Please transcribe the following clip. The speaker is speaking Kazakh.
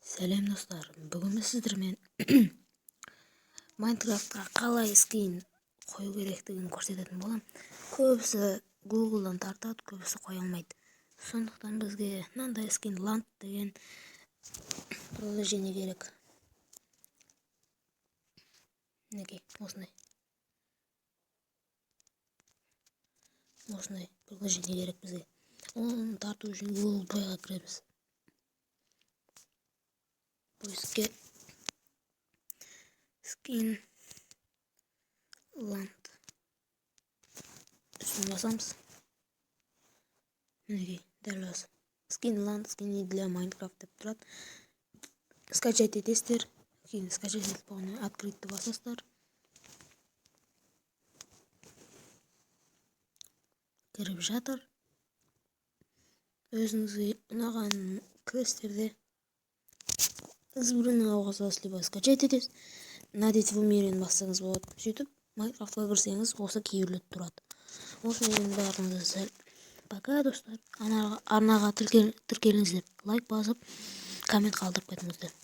Сәлем достар, бүгін мен сіздермен Майнкрафтқа қалай скин қою керектігін көрсететін болам. Көбісі Google'дан тартады, көбісі қоя алмайды. Сондықтан бізге мынандай скин Land деген приложение керек. Мінекей, осындай приложение керек бізге. Оны тарту үшін Google Play'ға кіреміз. Поиске скин Land үстіне басамыз. Мінекей, дәл осы скин Land, скин для Майнкрафт деп тұрады. Скачать етесіздер, кейін скачать етіп болғаннан кейін открытті басасыздар. Кіріп жатыр. Өзіңізге ұнаған квесттерде избранный ауғасыз, либо скачать етесіз. Найдите в умеренном бассаңыз болады. Сөйтіп, Майнкрафтқа кірсеңіз, осы кейбірлет тұрады. Осымен бәріңізді сәл. Пока, достар. Арнаға тіркеліңіздер. Лайк басып, коммент қалдырып кетіңіздер.